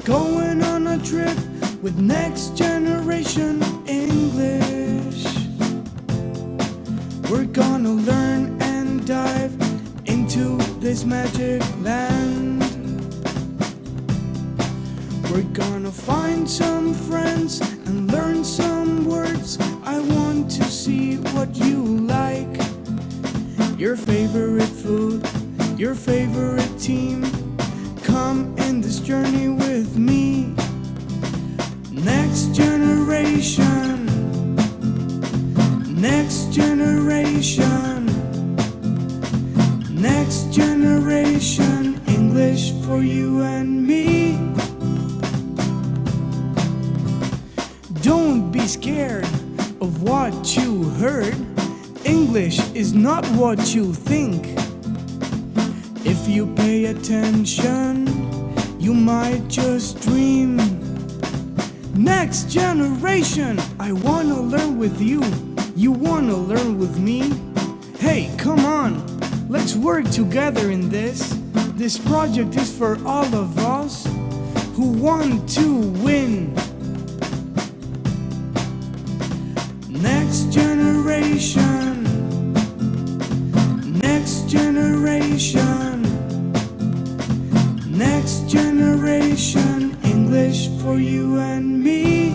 Going on a trip with next generation English. We're gonna learn and dive into this magic land. We're gonna find some friends and learn some words. I want to see what you like. Your favorite food, your favorite team. Come in this journey with me. Next generation. Next generation. Next generation. English for you and me. Don't be scared of what you heard. English is not what you think. If you pay attention, you might just dream. Next generation, I wanna learn with you. You wanna learn with me? Hey, come on, let's work together in this. This project is for all of us who want to win. Next generation. Next generation. Next generation. English for you and me.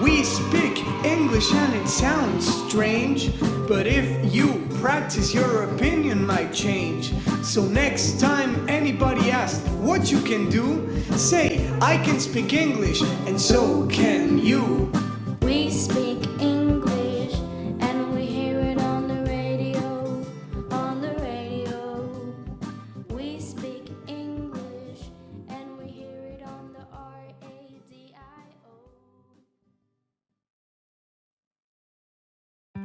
We speak English and it sounds strange, but if you practice, your opinion might change. So next time anybody asks what you can do, say, I can speak English and so can you. We speak English and we hear it on the radio, on the radio. We speak English and we hear it on the radio.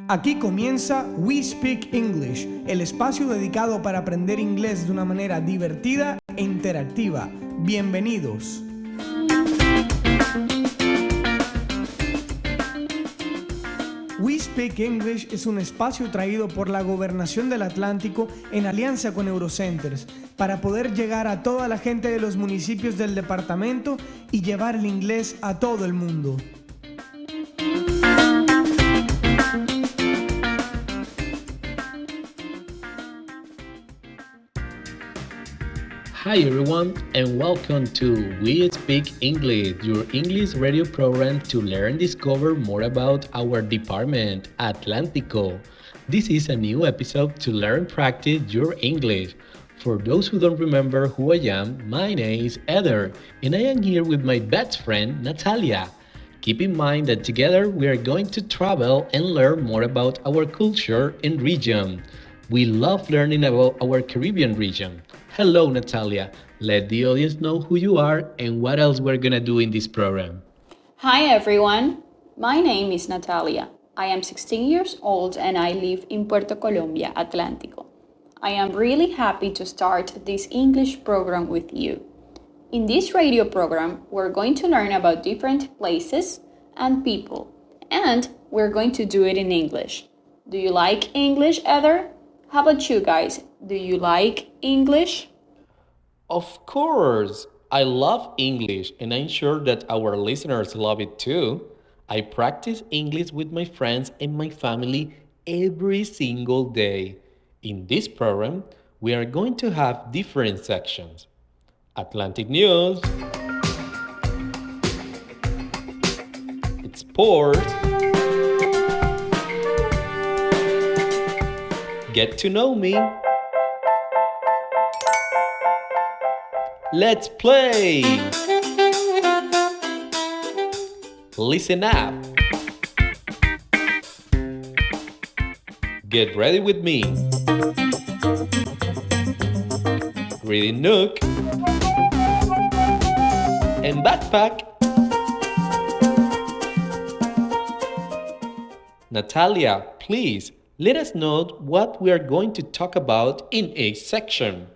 Aquí comienza We Speak English, el espacio dedicado para aprender inglés de una manera divertida e interactiva. Bienvenidos. We Speak English es un espacio traído por la Gobernación del Atlántico en alianza con Eurocenters para poder llegar a toda la gente de los municipios del departamento y llevar el inglés a todo el mundo. Hi everyone and welcome to We Speak English, your English radio program to learn and discover more about our department, Atlántico. This is a new episode to learn and practice your English. For those who don't remember who I am, my name is Eder and I am here with my best friend Natalia. Keep in mind that together we are going to travel and learn more about our culture and region. We love learning about our Caribbean region. Hello, Natalia. Let the audience know who you are and what else we're gonna do in this program. Hi everyone, my name is Natalia. I am 16 years old and I live in Puerto Colombia, Atlántico. I am really happy to start this English program with you. In this radio program, we're going to learn about different places and people, and we're going to do it in English. Do you like English, Heather? How about you guys? Do you like English? Of course! I love English and I'm sure that our listeners love it too. I practice English with my friends and my family every single day. In this program, we are going to have different sections. Atlantic News, Sports, Get to Know Me, Let's Play, Listen Up, Get Ready With Me, Reading Nook, and Backpack. Natalia, please Let us know what we are going to talk about in each section.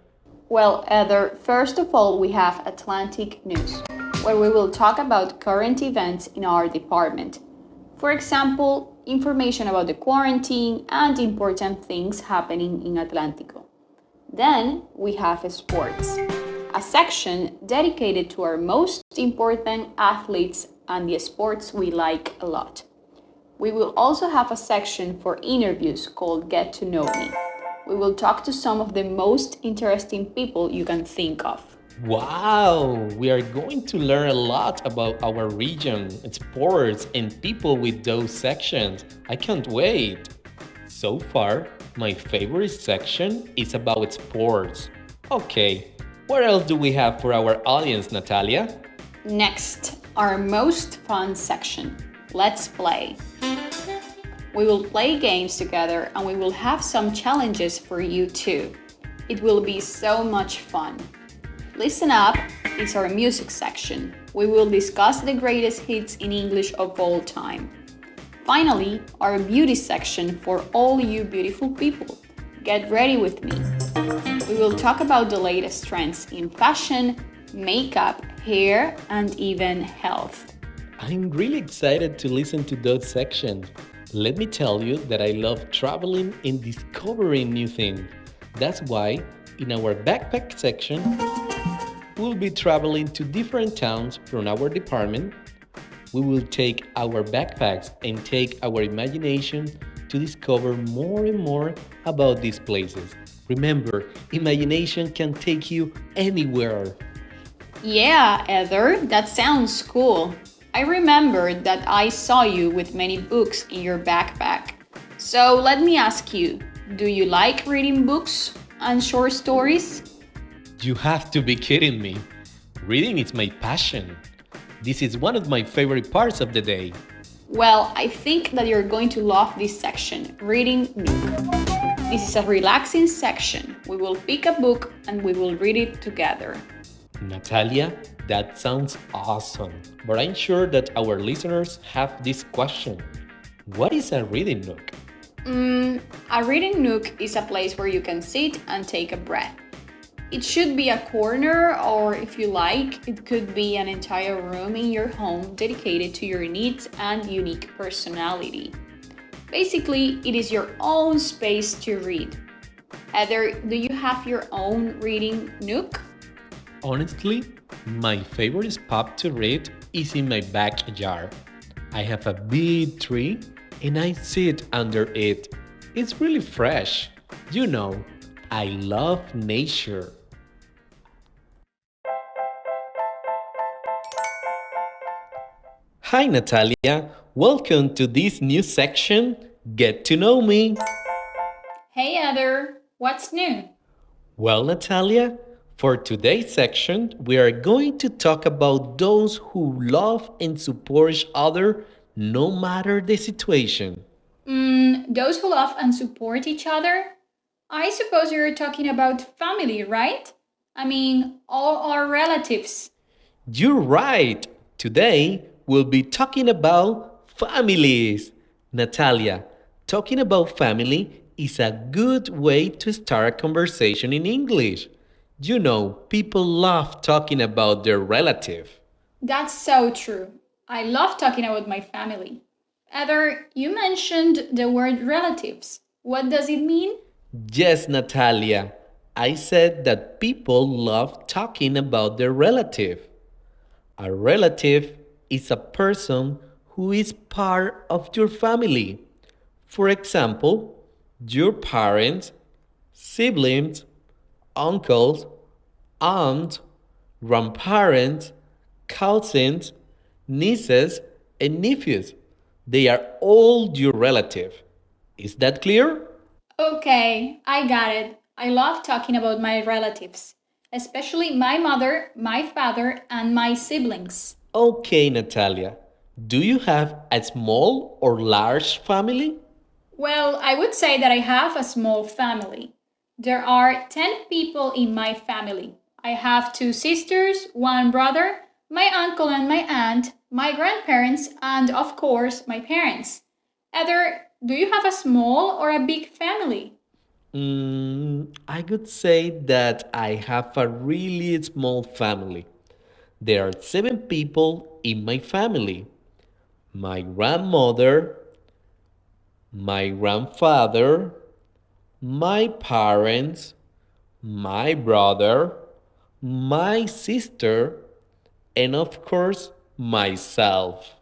Well, Heather, first of all, we have Atlantic News, where we will talk about current events in our department. For example, information about the quarantine and important things happening in Atlántico. Then we have sports, a section dedicated to our most important athletes and the sports we like a lot. We will also have a section for interviews called Get to Know Me. We will talk to some of the most interesting people you can think of. Wow, we are going to learn a lot about our region, sports, and people with those sections. I can't wait. So far, my favorite section is about sports. Okay, what else do we have for our audience, Natalia? Next, our most fun section. Let's play. We will play games together and we will have some challenges for you too. It will be so much fun. Listen up, it's our music section. We will discuss the greatest hits in English of all time. Finally, our beauty section for all you beautiful people. Get ready with me. We will talk about the latest trends in fashion, makeup, hair, and even health. I'm really excited to listen to those sections. Let me tell you that I love traveling and discovering new things. That's why in our backpack section, we'll be traveling to different towns from our department. We will take our backpacks and take our imagination to discover more and more about these places. Remember, imagination can take you anywhere. Yeah, Heather, that sounds cool. I remember that I saw you with many books in your backpack. So let me ask you, do you like reading books and short stories? You have to be kidding me. Reading is my passion. This is one of my favorite parts of the day. Well, I think that you're going to love this section, Reading Nook. This is a relaxing section. We will pick a book and we will read it together. Natalia, that sounds awesome. But I'm sure that our listeners have this question. What is a reading nook? A reading nook is a place where you can sit and take a breath. It should be a corner, or if you like, it could be an entire room in your home dedicated to your needs and unique personality. Basically, it is your own space to read. Heather, do you have your own reading nook? Honestly, my favorite spot to read is in my backyard. I have a big tree and I sit under it. It's really fresh. You know, I love nature. Hi, Natalia. Welcome to this new section, Get to Know Me. Hey Heather, what's new? Well, Natalia, for today's section, we are going to talk about those who love and support each other no matter the situation. Those who love and support each other? I suppose you're talking about family, right? I mean, all our relatives. You're right. Today, we'll be talking about families. Natalia, talking about family is a good way to start a conversation in English. You know, people love talking about their relative. That's so true. I love talking about my family. Heather, you mentioned the word relatives. What does it mean? Yes, Natalia, I said that people love talking about their relative. A relative is a person who is part of your family. For example, your parents, siblings, uncles, aunts, grandparents, cousins, nieces, and nephews. They are all your relative. Is that clear? Okay, I got it. I love talking about my relatives, especially my mother, my father, and my siblings. Okay, Natalia. Do you have a small or large family? Well, I would say that I have a small family. There are 10 people in my family. I have two sisters, one brother, my uncle and my aunt, my grandparents, and of course, my parents. Heather, Do you have a small or a big family? I could say that I have a really small family. There are 7 people in my family: my grandmother, my grandfather, my parents, my brother, my sister, and of course, myself.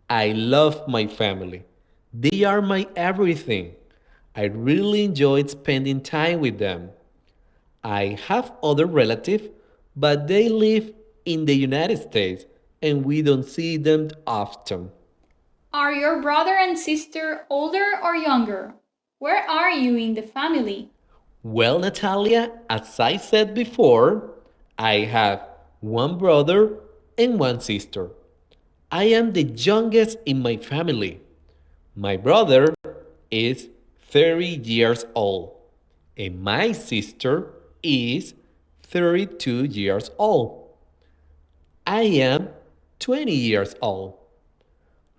I love my family. They are my everything. I really enjoyed spending time with them. I have other relatives, but they live in the United States and we don't see them often. Are your brother and sister older or younger? Where are you in the family? Well, Natalia, as I said before, I have one brother and one sister. I am the youngest in my family. My brother is 30 years old, and my sister is 32 years old. I am 20 years old.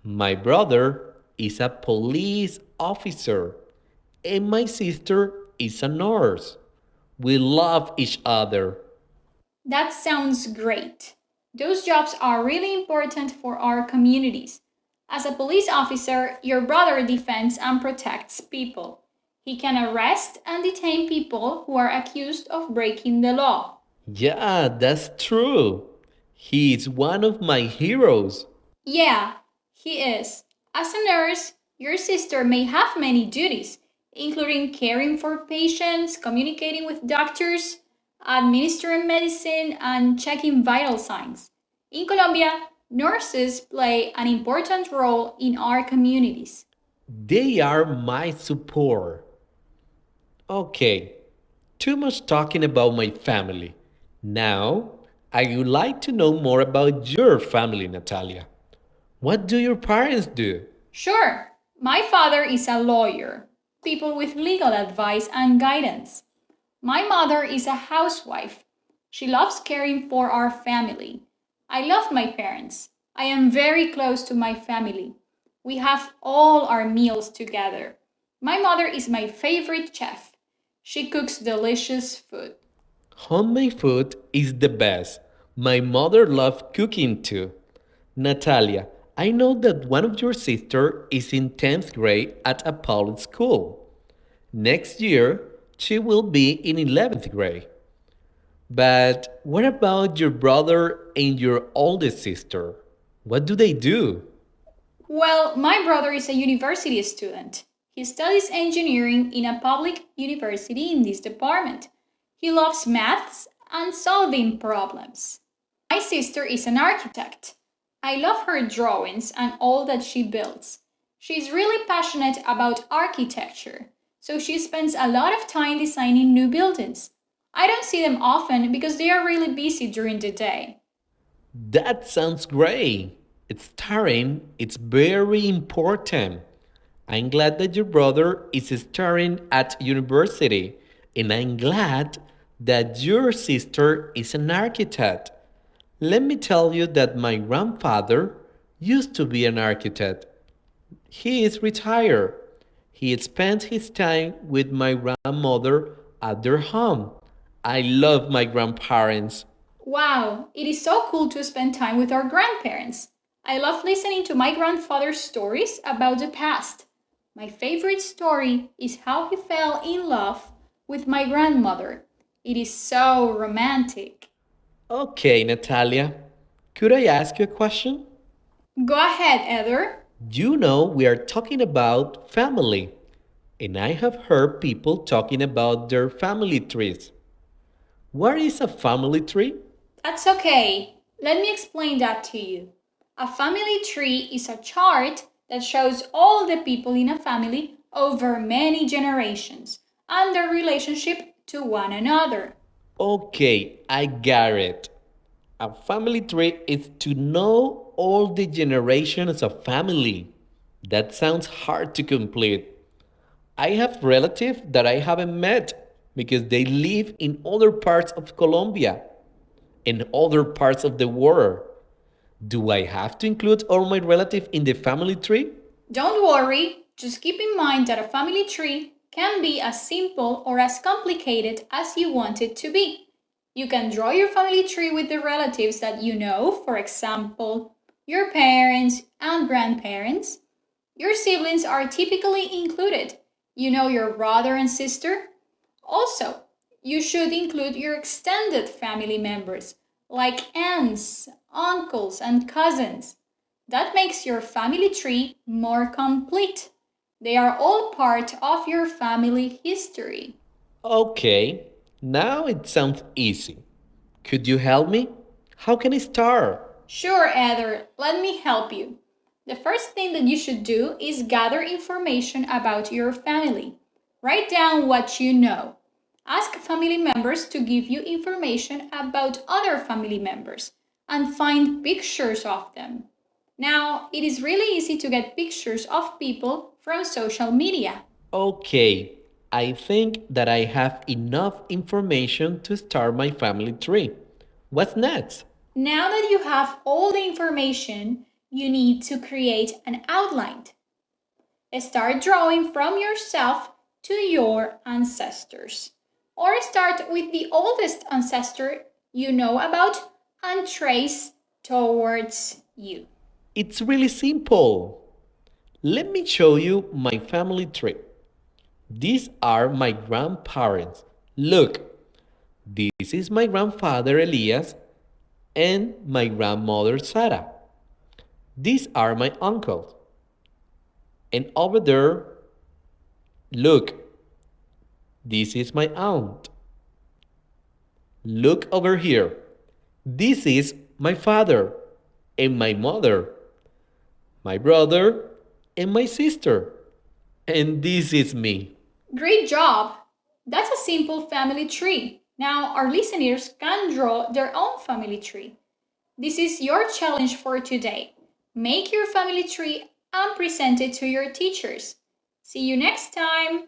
My brother is a police officer, and my sister is a nurse. We love each other. That sounds great. Those jobs are really important for our communities. As a police officer, your brother defends and protects people. He can arrest and detain people who are accused of breaking the law. Yeah, that's true. He is one of my heroes. Yeah, he is. As a nurse, your sister may have many duties, including caring for patients, communicating with doctors, administering medicine, and checking vital signs. In Colombia, nurses play an important role in our communities. They are my support. Okay, too much talking about my family. Now, I would like to know more about your family, Natalia. What do your parents do? Sure, my father is a lawyer, people with legal advice and guidance. My mother is a housewife. She loves caring for our family. I love my parents. I am very close to my family. We have all our meals together. My mother is my favorite chef. She cooks delicious food. Homemade food is the best. My mother loves cooking too. Natalia, I know that one of your sisters is in 10th grade at a public school. Next year, she will be in 11th grade. But what about your brother and your oldest sister? What do they do? Well, my brother is a university student. He studies engineering in a public university in this department. He loves maths and solving problems. My sister is an architect. I love her drawings and all that she builds. She's really passionate about architecture, so she spends a lot of time designing new buildings. I don't see them often because they are really busy during the day. That sounds great. It's tiring. It's very important. I'm glad that your brother is studying at university, and I'm glad that your sister is an architect. Let me tell you that my grandfather used to be an architect. He is retired. He spent his time with my grandmother at their home. I love my grandparents. Wow, it is so cool to spend time with our grandparents. I love listening to my grandfather's stories about the past. My favorite story is how he fell in love with my grandmother. It is so romantic. Okay, Natalia, could I ask you a question? Go ahead, Heather. You know, we are talking about family, and I have heard people talking about their family trees. What is a family tree? That's okay. Let me explain that to you. A family tree is a chart that shows all the people in a family over many generations and their relationship to one another. Okay, I got it. A family tree is to know all the generations of family. That sounds hard to complete. I have relatives that I haven't met because they live in other parts of Colombia and other parts of the world. Do I have to include all my relatives in the family tree? Don't worry, Just keep in mind that a family tree can be as simple or as complicated as you want it to be. You can draw your family tree with the relatives that you know, for example, your parents and grandparents. Your siblings are typically included. You know your brother and sister. Also, you should include your extended family members, like aunts, uncles, and cousins. That makes your family tree more complete. They are all part of your family history. Okay, now it sounds easy. Could you help me? How can I start? Sure, Heather, let me help you. The first thing that you should do is gather information about your family. Write down what you know. Ask family members to give you information about other family members and find pictures of them. Now, it is really easy to get pictures of people from social media. Okay, I think that I have enough information to start my family tree. What's next? Now that you have all the information, you need to create an outline. Start drawing from yourself to your ancestors. Or start with the oldest ancestor you know about and trace towards you. It's really simple. Let me show you my family tree. These are my grandparents. Look, this is my grandfather Elias and my grandmother Sarah. These are my uncles. And over there, look, this is my aunt. Look over here. This is my father and my mother, my brother and my sister. And this is me. Great job! That's a simple family tree. Now our listeners can draw their own family tree. This is your challenge for today. Make your family tree and present it to your teachers. See you next time!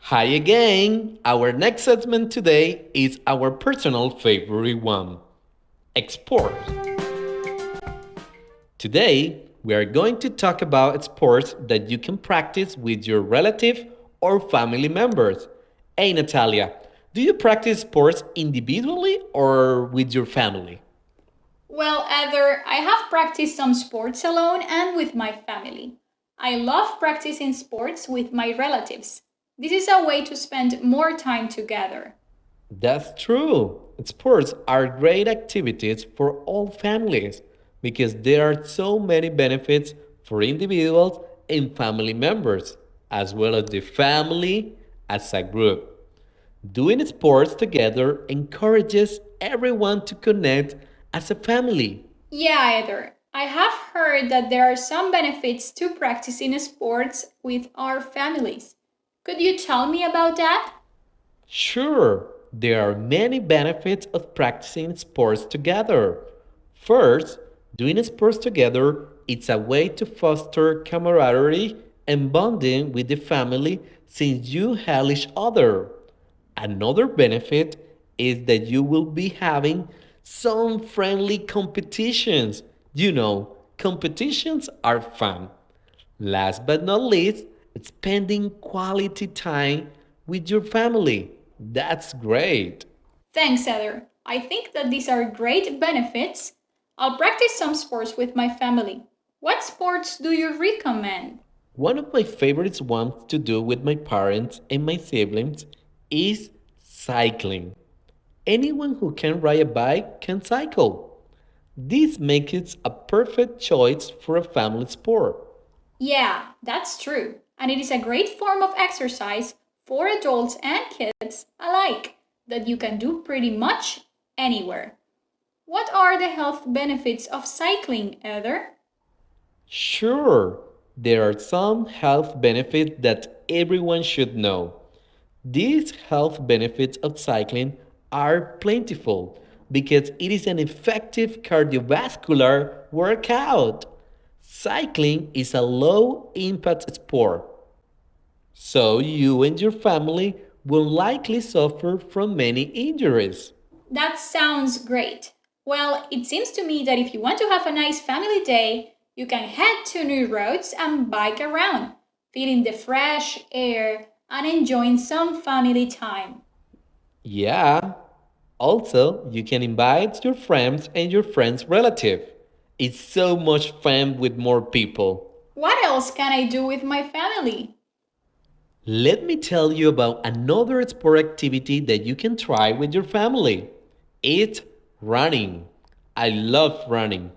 Hi again! Our next segment today is our personal favorite one, sports. Today, we are going to talk about sports that you can practice with your relative or family members. Hey Natalia, do you practice sports individually or with your family? Well, Heather, I have practiced some sports alone and with my family. I love practicing sports with my relatives. This is a way to spend more time together. That's true. Sports are great activities for all families because there are so many benefits for individuals and family members, as well as the family as a group. Doing sports together encourages everyone to connect as a family. Yeah, Heather, I have heard that there are some benefits to practicing sports with our families. Could you tell me about that? Sure, there are many benefits of practicing sports together. First, doing sports together is a way to foster camaraderie and bonding with the family since you help each other. Another benefit is that you will be having some friendly competitions. Competitions are fun. Last but not least, spending quality time with your family. That's great. Thanks, Heather. I think that these are great benefits. I'll practice some sports with my family. What sports do you recommend? One of my favorite ones to do with my parents and my siblings is cycling. Anyone who can ride a bike can cycle. This makes it a perfect choice for a family sport. Yeah, that's true. And it is a great form of exercise for adults and kids alike that you can do pretty much anywhere. What are the health benefits of cycling, Heather? Sure, there are some health benefits that everyone should know. These health benefits of cycling are plentiful because it is an effective cardiovascular workout. Cycling is a low impact sport, so you and your family will likely suffer from many injuries. That sounds great. Well, it seems to me that if you want to have a nice family day, you can head to new roads and bike around, feeling the fresh air and enjoying some family time. Yeah. Also, you can invite your friends and your friends' relative. It's so much fun with more people. What else can I do with my family? Let me tell you about another sport activity that you can try with your family. It's running. I love running.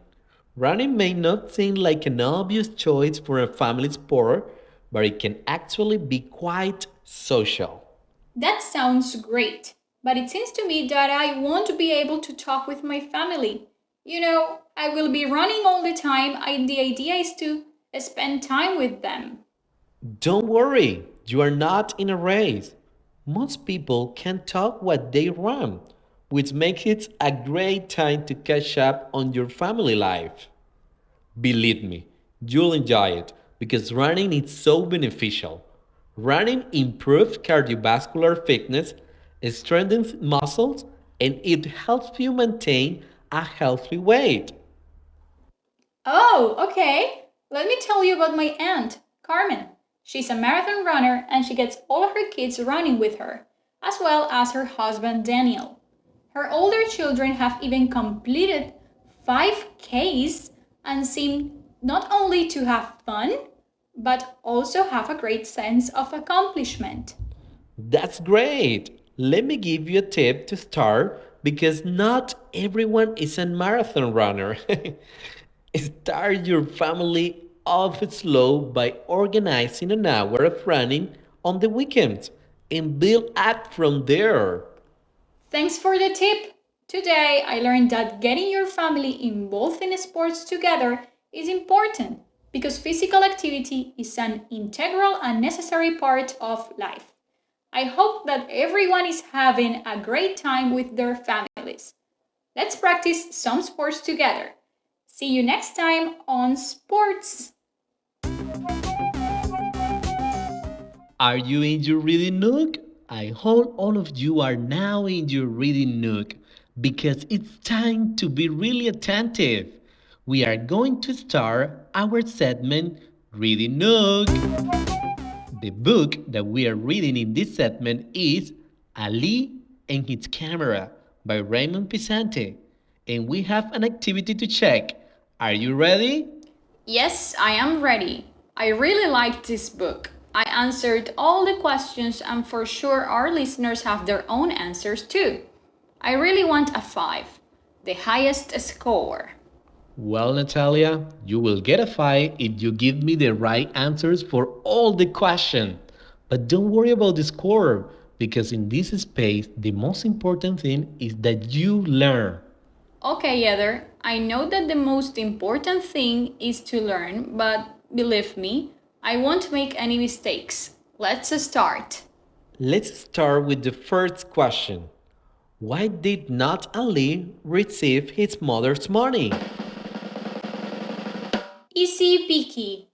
Running may not seem like an obvious choice for a family sport, but it can actually be quite social. That sounds great, but it seems to me that I won't be able to talk with my family. I will be running all the time, and the idea is to spend time with them. Don't worry, you are not in a race. Most people can talk what they run, which makes it a great time to catch up on your family life. Believe me, you'll enjoy it because running is so beneficial. Running improves cardiovascular fitness, strengthens muscles, and it helps you maintain a healthy weight. Oh, okay. Let me tell you about my aunt, Carmen. She's a marathon runner and she gets all her kids running with her, as well as her husband, Daniel. Her older children have even completed 5Ks and seem not only to have fun, but also have a great sense of accomplishment. That's great! Let me give you a tip to start because not everyone is a marathon runner. Start your family off slow by organizing an hour of running on the weekends and build up from there. Thanks for the tip! Today I learned that getting your family involved in sports together is important because physical activity is an integral and necessary part of life. I hope that everyone is having a great time with their families. Let's practice some sports together. See you next time on Sports. Are you in your reading nook? I hope all of you are now in your reading nook because it's time to be really attentive. We are going to start our segment Reading Nook. The book that we are reading in this segment is Ali and His Camera by Raymond Pisante. And we have an activity to check. Are you ready? Yes, I am ready. I really liked this book. I answered all the questions, and for sure, our listeners have their own answers too. I really want a 5, the highest score. Well, Natalia, you will get a 5 if you give me the right answers for all the questions. But don't worry about the score, because in this space, the most important thing is that you learn. Okay, Heather, I know that the most important thing is to learn, but believe me, I won't make any mistakes. Let's start. Let's start with the first question. Why did not Ali receive his mother's money? Easy peasy.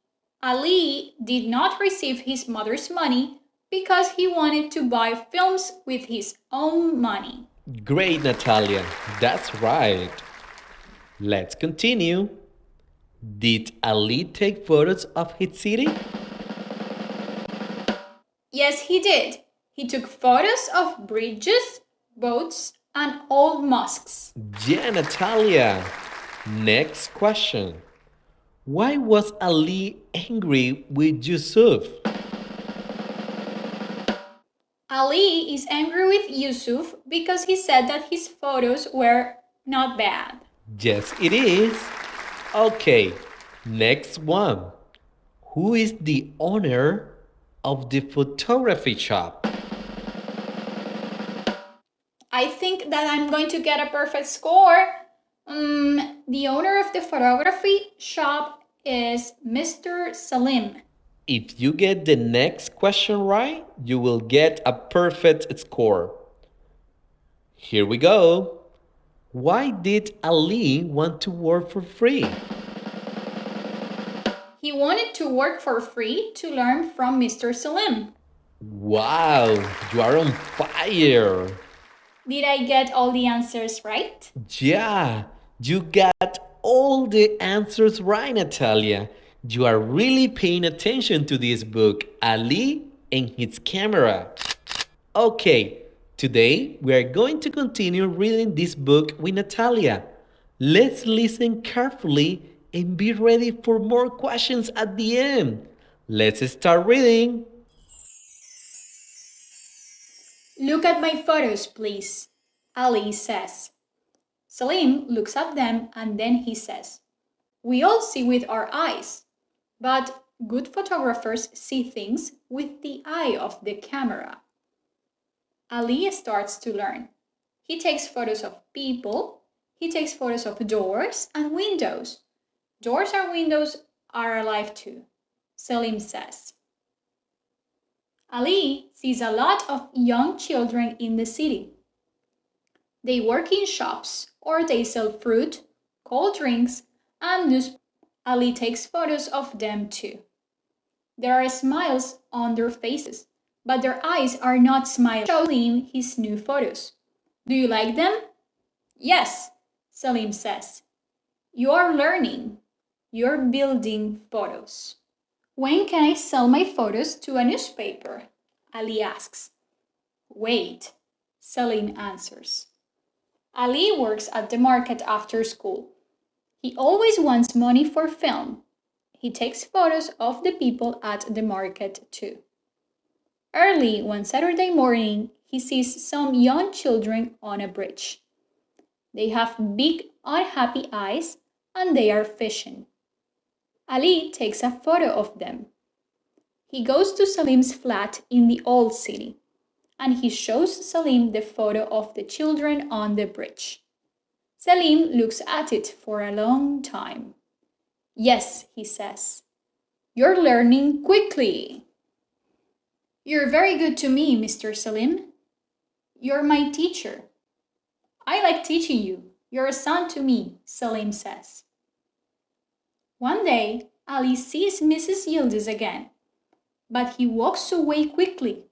Ali did not receive his mother's money because he wanted to buy films with his own money. Great, Natalia. That's right. Let's continue. Did Ali take photos of his city? Yes, he did. He took photos of bridges, boats, and old mosques. Yeah, Natalia. Next question. Why was Ali angry with Yusuf? Ali is angry with Yusuf because he said that his photos were not bad. Yes, it is. Okay, next one. Who is the owner of the photography shop? I think that I'm going to get a perfect score. The owner of the photography shop is Mr. Salim. If you get the next question right, you will get a perfect score. Here we go. Why did Ali want to work for free? He wanted to work for free to learn from Mr. Salim. Wow, you are on fire! Did I get all the answers right? Yeah, you got all the answers right, Natalia. You are really paying attention to this book, Ali and his camera. Okay, today we are going to continue reading this book with Natalia. Let's listen carefully and be ready for more questions at the end. Let's start reading. Look at my photos, please, Ali says. Salim looks at them and then he says, we all see with our eyes, but good photographers see things with the eye of the camera. Ali starts to learn. He takes photos of people, he takes photos of doors and windows. Doors and windows are alive too, Salim says. Ali sees a lot of young children in the city. They work in shops or they sell fruit, cold drinks, and newspapers. Ali takes photos of them too. There are smiles on their faces, but their eyes are not smiling. Shows him his new photos. Do you like them? Yes, Salim says. You are learning. You're building photos. When can I sell my photos to a newspaper? Ali asks. Wait, Salim answers. Ali works at the market after school. He always wants money for film. He takes photos of the people at the market too. Early one Saturday morning, he sees some young children on a bridge. They have big, unhappy eyes and they are fishing. Ali takes a photo of them. He goes to Salim's flat in the old city and he shows Salim the photo of the children on the bridge. Salim looks at it for a long time. Yes, he says. You're learning quickly. You're very good to me, Mr. Salim. You're my teacher. I like teaching you. You're a son to me, Salim says. One day, Ali sees Mrs. Yildiz again, but he walks away quickly.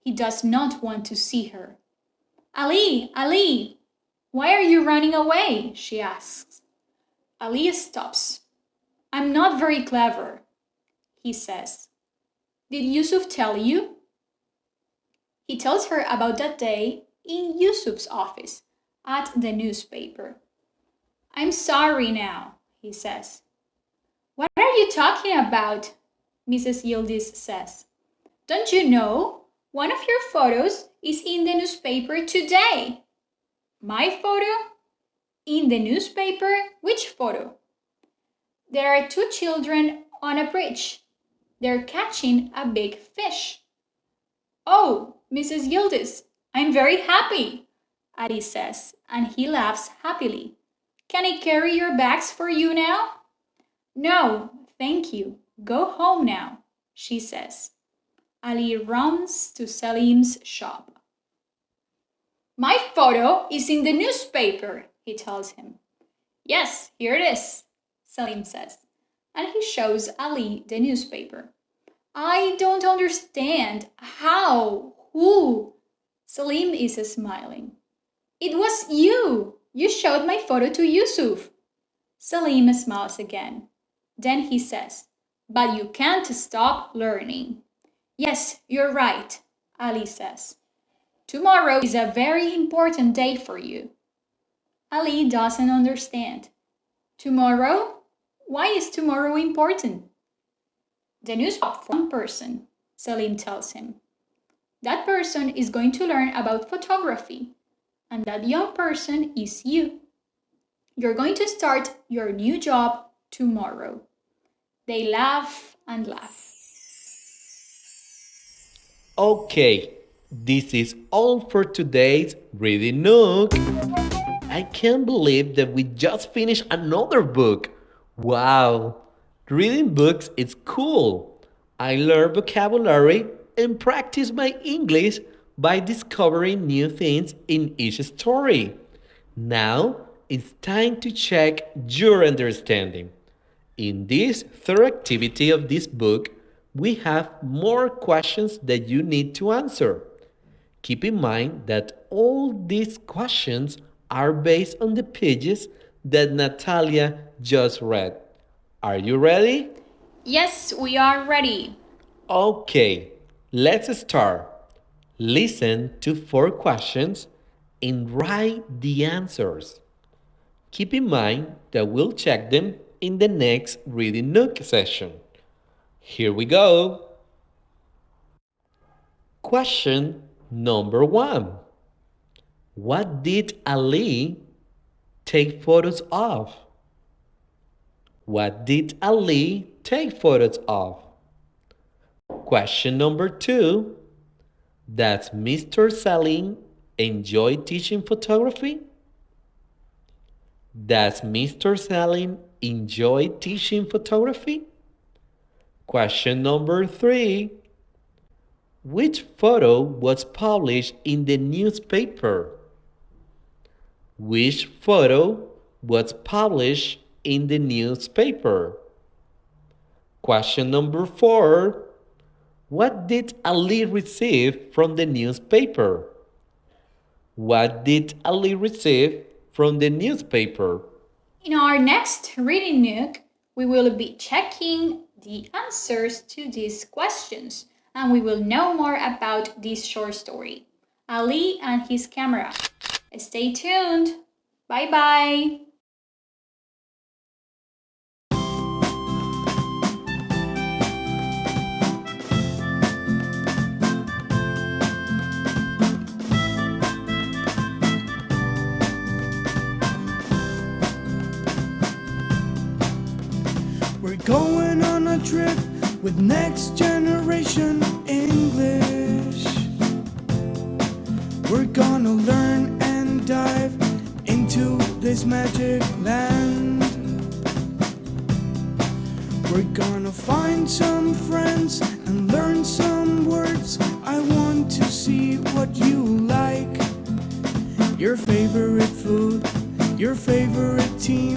He does not want to see her. Ali, Ali, why are you running away? She asks. Ali stops. I'm not very clever, he says. Did Yusuf tell you? He tells her about that day in Yusuf's office at the newspaper. I'm sorry now, he says. What are you talking about? Mrs. Yildiz says. Don't you know? One of your photos is in the newspaper today. My photo? In the newspaper? Which photo? There are two children on a bridge. They're catching a big fish. Oh, Mrs. Yildiz, I'm very happy, Ali says, and he laughs happily. Can I carry your bags for you now? No, thank you. Go home now, she says. Ali runs to Salim's shop. My photo is in the newspaper, he tells him. Yes, here it is, Salim says, and he shows Ali the newspaper. I don't understand. How? Who? Salim is smiling. It was you. You showed my photo to Yusuf. Salim smiles again. Then he says, but you can't stop learning. Yes, you're right, Ali says. Tomorrow is a very important day for you. Ali doesn't understand. Tomorrow? Why is tomorrow important? The news for one person, Salim tells him. That person is going to learn about photography, and that young person is you. You're going to start your new job tomorrow. They laugh and laugh. Okay, this is all for today's Reading Nook. I can't believe that we just finished another book. Wow, reading books is cool. I learn vocabulary and practice my English by discovering new things in each story. Now it's time to check your understanding. In this third activity of this book, we have more questions that you need to answer. Keep in mind that all these questions are based on the pages that Natalia just read. Are you ready? Yes, we are ready. Okay, let's start. Listen to 4 questions and write the answers. Keep in mind that we'll check them in the next Reading Nook session. Here we go. Question number 1. What did Ali take photos of? What did Ali take photos of? Question number 2. Does Mr. Salim enjoy teaching photography? Does Mr. Salim enjoy teaching photography? Question number 3. Which photo was published in the newspaper? Which photo was published in the newspaper? Question number 4. What did Ali receive from the newspaper? What did Ali receive from the newspaper? In our next Reading Nook, we will be checking the answers to these questions and we will know more about this short story, Ali and his camera. Stay tuned. Bye bye. We're going on a trip with next generation English. We're gonna learn and dive into this magic land. We're gonna find some friends and learn some words. I want to see what you like. Your favorite food, your favorite team.